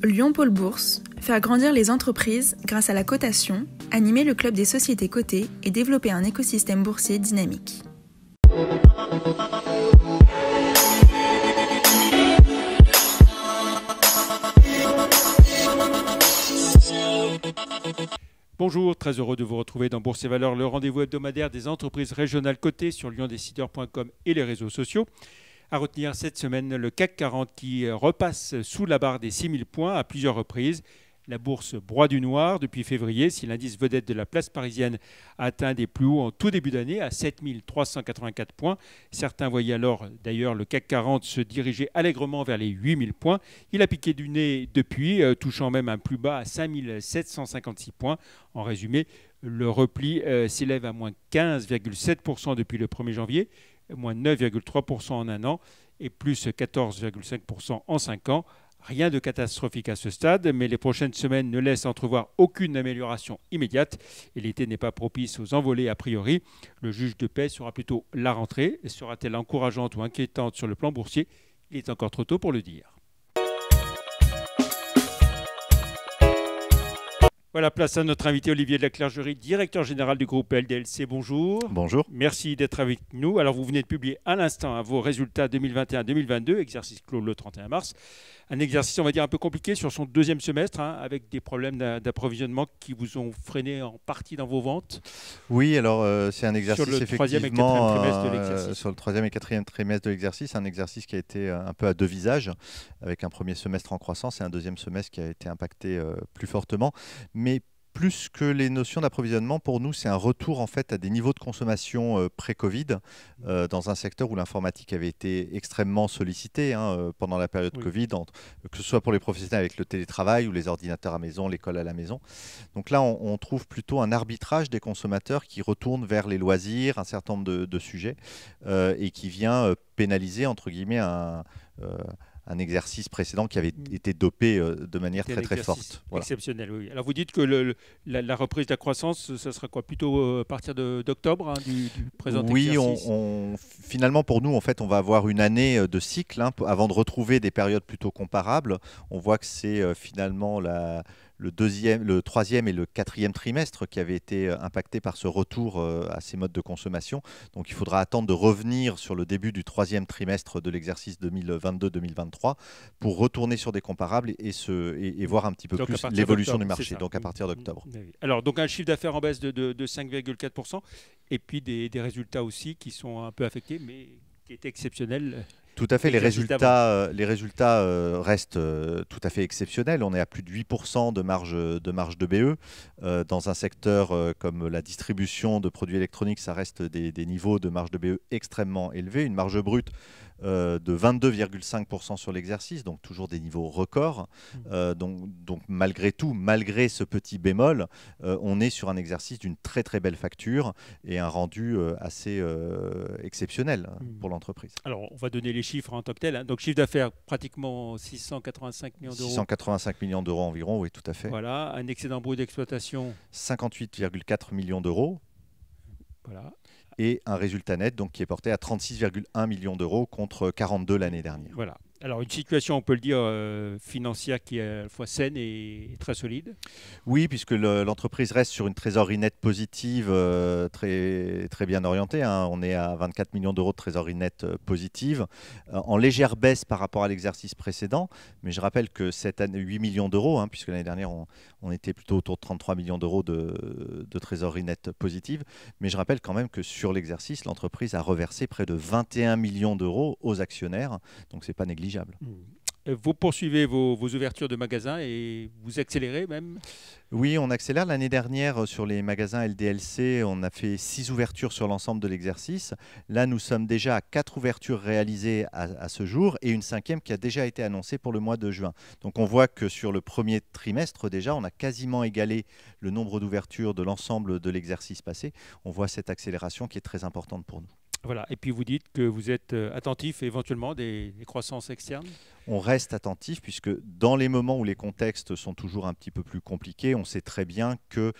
Lyon Pôle Bourse, faire grandir les entreprises grâce à la cotation, animer le club des sociétés cotées et développer un écosystème boursier dynamique. Bonjour, très heureux de vous retrouver dans Bourse et Valeurs, le rendez-vous hebdomadaire des entreprises régionales cotées sur lyondécideurs.com et les réseaux sociaux. À retenir cette semaine, le CAC 40 qui repasse sous la barre des 6000 points à plusieurs reprises. La bourse broie du noir depuis février, si l'indice vedette de la place parisienne a atteint des plus hauts en tout début d'année à 7384 points. Certains voyaient alors d'ailleurs le CAC 40 se diriger allègrement vers les 8000 points. Il a piqué du nez depuis, touchant même un plus bas à 5756 points. En résumé, le repli s'élève à moins 15,7% depuis le 1er janvier, moins 9,3% en un an et plus 14,5% en 5 ans. Rien de catastrophique à ce stade, mais les prochaines semaines ne laissent entrevoir aucune amélioration immédiate et l'été n'est pas propice aux envolées a priori. Le juge de paix sera plutôt la rentrée. Sera-t-elle encourageante ou inquiétante sur le plan boursier? Il est encore trop tôt pour le dire. Voilà, place à notre invité Olivier de la Clergerie, directeur général du groupe LDLC. Bonjour. Bonjour. Merci d'être avec nous. Alors, vous venez de publier à l'instant vos résultats 2021-2022, exercice clos le 31 mars. Un exercice, on va dire, un peu compliqué sur son deuxième semestre, avec des problèmes d'approvisionnement qui vous ont freiné en partie dans vos ventes. Oui, alors c'est un exercice sur le troisième et quatrième trimestre de l'exercice. Sur le troisième et quatrième trimestre de l'exercice, un exercice qui a été un peu à deux visages, avec un premier semestre en croissance et un deuxième semestre qui a été impacté plus fortement. Mais plus que les notions d'approvisionnement, pour nous, c'est un retour en fait à des niveaux de consommation pré-Covid dans un secteur où l'informatique avait été extrêmement sollicitée pendant la période Covid, que ce soit pour les professionnels avec le télétravail ou les ordinateurs à maison, l'école à la maison. Donc là, on trouve plutôt un arbitrage des consommateurs qui retournent vers les loisirs, un certain nombre de sujets et qui vient pénaliser, entre guillemets, un exercice précédent qui avait été dopé de manière très forte. Voilà. Exceptionnel, oui. Alors vous dites que la reprise de la croissance, ça sera quoi? Plutôt à partir d'octobre du présent exercice? Oui, finalement pour nous, en fait, on va avoir une année de cycle avant de retrouver des périodes plutôt comparables. On voit que c'est finalement le troisième et le quatrième trimestre qui avaient été impactés par ce retour à ces modes de consommation. Donc il faudra attendre de revenir sur le début du troisième trimestre de l'exercice 2022-2023 pour retourner sur des comparables et voir un petit peu plus l'évolution du marché, donc à partir d'octobre. Alors donc un chiffre d'affaires en baisse de 5,4% et puis des résultats aussi qui sont un peu affectés mais qui étaient exceptionnels. Tout à fait, les résultats restent tout à fait exceptionnels. On est à plus de 8% de marge de BE. Dans un secteur comme la distribution de produits électroniques, ça reste des niveaux de marge de BE extrêmement élevés. Une marge brute de 22,5% sur l'exercice, donc toujours des niveaux records. Donc malgré tout, malgré ce petit bémol, on est sur un exercice d'une très belle facture et un rendu assez exceptionnel pour l'entreprise. Alors on va donner les chiffres en tant que tel. Donc chiffre d'affaires pratiquement 685 millions d'euros. 685 millions d'euros environ, oui, tout à fait. Voilà, un excédent brut d'exploitation. 58,4 millions d'euros. Voilà. Et un résultat net donc, qui est porté à 36,1 millions d'euros contre 42 l'année dernière. Voilà. Alors une situation, on peut le dire, financière qui est à la fois saine et très solide. Oui, puisque l'entreprise reste sur une trésorerie nette positive très bien orientée. On est à 24 millions d'euros de trésorerie nette positive, en légère baisse par rapport à l'exercice précédent. Mais je rappelle que cette année, 8 millions d'euros, puisque l'année dernière, on était plutôt autour de 33 millions d'euros de trésorerie nette positive. Mais je rappelle quand même que sur l'exercice, l'entreprise a reversé près de 21 millions d'euros aux actionnaires. Donc, ce n'est pas négligeable. Vous poursuivez vos ouvertures de magasins et vous accélérez même? Oui, on accélère. L'année dernière, sur les magasins LDLC, on a fait 6 ouvertures sur l'ensemble de l'exercice. Là, nous sommes déjà à 4 ouvertures réalisées à ce jour et une 5e qui a déjà été annoncée pour le mois de juin. Donc on voit que sur le premier trimestre déjà, on a quasiment égalé le nombre d'ouvertures de l'ensemble de l'exercice passé. On voit cette accélération qui est très importante pour nous. Voilà. Et puis vous dites que vous êtes attentif éventuellement des croissances externes? On reste attentif puisque dans les moments où les contextes sont toujours un petit peu plus compliqués, on sait très bien que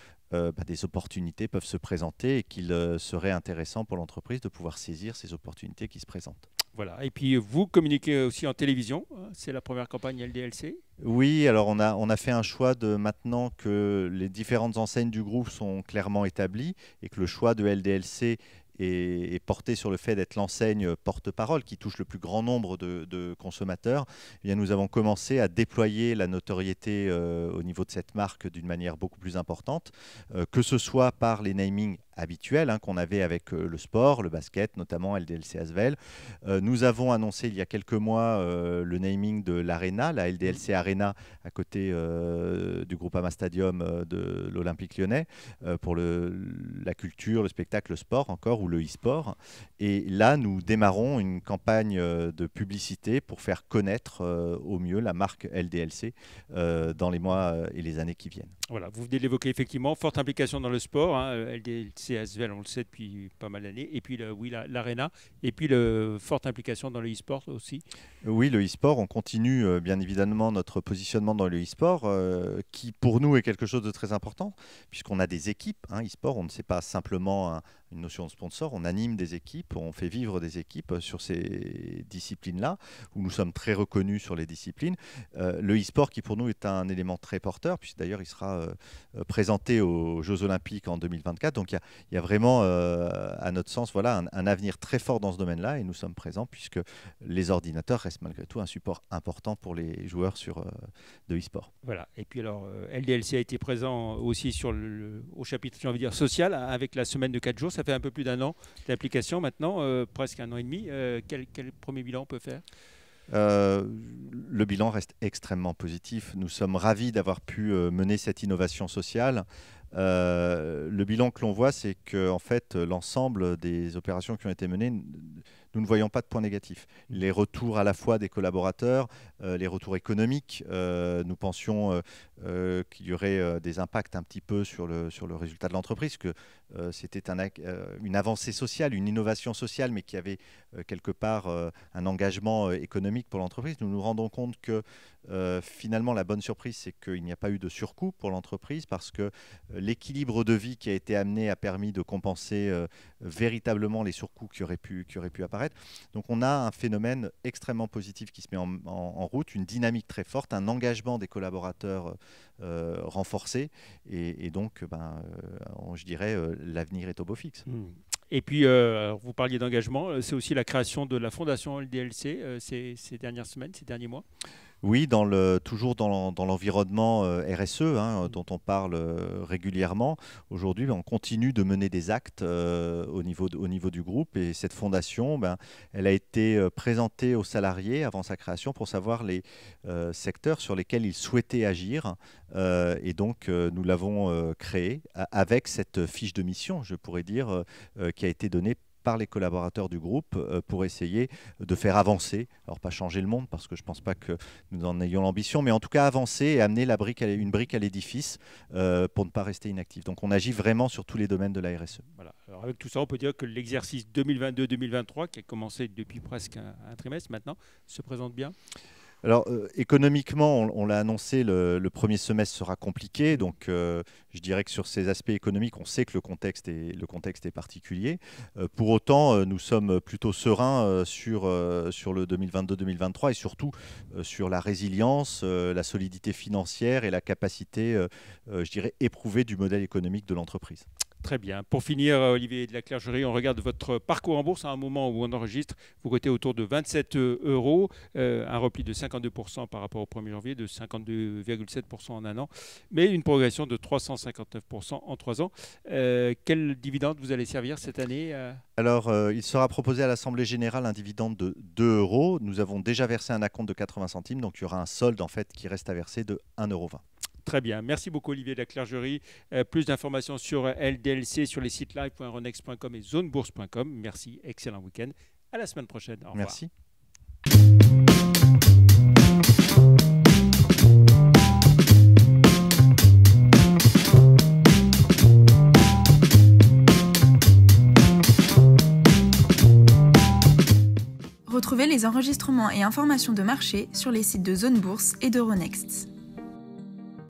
des opportunités peuvent se présenter et qu'il serait intéressant pour l'entreprise de pouvoir saisir ces opportunités qui se présentent. Voilà. Et puis vous communiquez aussi en télévision. C'est la première campagne LDLC. Oui, alors on a fait un choix de maintenant que les différentes enseignes du groupe sont clairement établies et que le choix de LDLC est porté sur le fait d'être l'enseigne porte-parole qui touche le plus grand nombre de consommateurs. Eh bien, nous avons commencé à déployer la notoriété au niveau de cette marque d'une manière beaucoup plus importante, que ce soit par les namings habituels qu'on avait avec le sport, le basket, notamment LDLC Asvel. Nous avons annoncé il y a quelques mois le naming de l'Arena, la LDLC Arena, à côté du Groupama Stadium de l'Olympique Lyonnais, pour la culture, le spectacle, le sport encore, ou le e-sport. Et là, nous démarrons une campagne de publicité pour faire connaître au mieux la marque LDLC dans les mois et les années qui viennent. Voilà, vous venez de l'évoquer effectivement, forte implication dans le sport, LDLC Asvel, on le sait depuis pas mal d'années, et puis l'Arena, et puis forte implication dans le e-sport aussi. Oui, le e-sport, on continue bien évidemment notre positionnement dans le e-sport, qui pour nous est quelque chose de très important, puisqu'on a des équipes, e-sport, on ne sait pas simplement une notion de sponsor, on anime des équipes, on fait vivre des équipes sur ces disciplines-là, où nous sommes très reconnus sur les disciplines. Le e-sport qui pour nous est un élément très porteur, puisque d'ailleurs il sera présenté aux Jeux Olympiques en 2024, donc il y a vraiment, à notre sens, voilà, un avenir très fort dans ce domaine-là, et nous sommes présents, puisque les ordinateurs restent malgré tout un support important pour les joueurs de e-sport. Voilà, et puis alors LDLC a été présent aussi au chapitre, j'ai envie de dire, social, avec la semaine de 4 jours. Ça fait un peu plus d'1 an d'application maintenant, presque 1 an et demi. Quel premier bilan on peut faire ? Le bilan reste extrêmement positif. Nous sommes ravis d'avoir pu mener cette innovation sociale. Le bilan que l'on voit, c'est que en fait, l'ensemble des opérations qui ont été menées, nous ne voyons pas de points négatifs. Les retours à la fois des collaborateurs, les retours économiques, nous pensions qu'il y aurait des impacts un petit peu sur le résultat de l'entreprise, que c'était une avancée sociale, une innovation sociale, mais qui avait quelque part un engagement économique pour l'entreprise. Nous nous rendons compte que finalement, la bonne surprise, c'est qu'il n'y a pas eu de surcoût pour l'entreprise, parce que l'équilibre de vie qui a été amené a permis de compenser véritablement les surcoûts qui auraient pu apparaître. Donc on a un phénomène extrêmement positif qui se met en route, une dynamique très forte, un engagement des collaborateurs renforcé, et donc je dirais l'avenir est au beau fixe. Et puis, vous parliez d'engagement, c'est aussi la création de la fondation LDLC ces dernières semaines, ces derniers mois. Oui, toujours dans l'environnement RSE, dont on parle régulièrement. Aujourd'hui, on continue de mener des actes au niveau du groupe, et cette fondation, elle a été présentée aux salariés avant sa création pour savoir les secteurs sur lesquels ils souhaitaient agir. Et donc, nous l'avons créée avec cette fiche de mission, je pourrais dire, qui a été donnée par les collaborateurs du groupe pour essayer de faire avancer, alors pas changer le monde parce que je ne pense pas que nous en ayons l'ambition, mais en tout cas avancer et amener une brique à l'édifice pour ne pas rester inactif. Donc on agit vraiment sur tous les domaines de la RSE. Voilà. Alors avec tout ça, on peut dire que l'exercice 2022-2023, qui a commencé depuis presque un trimestre maintenant, se présente bien. Alors économiquement, on l'a annoncé, le premier semestre sera compliqué, donc je dirais que sur ces aspects économiques, on sait que le contexte est particulier. Pour autant, nous sommes plutôt sereins sur le 2022-2023 et surtout sur la résilience, la solidité financière et la capacité, je dirais, éprouvée du modèle économique de l'entreprise. Très bien. Pour finir, Olivier de la Clergerie, on regarde votre parcours en bourse à un moment où on enregistre. Vous cotez autour de 27 €, un repli de 52% par rapport au 1er janvier, de 52,7% en un an, mais une progression de 359% en 3 ans. Quel dividende vous allez servir cette année ? Alors, il sera proposé à l'Assemblée Générale un dividende de 2 €. Nous avons déjà versé un acompte de 80 centimes, donc il y aura un solde en fait qui reste à verser de 1,20 €. Très bien. Merci beaucoup, Olivier de la Clergerie. Plus d'informations sur LDLC sur les sites live.euronext.com et zonebourse.com. Merci. Excellent week-end. À la semaine prochaine. Au revoir. Merci. Retrouvez les enregistrements et informations de marché sur les sites de Zone Bourse et d'Euronext.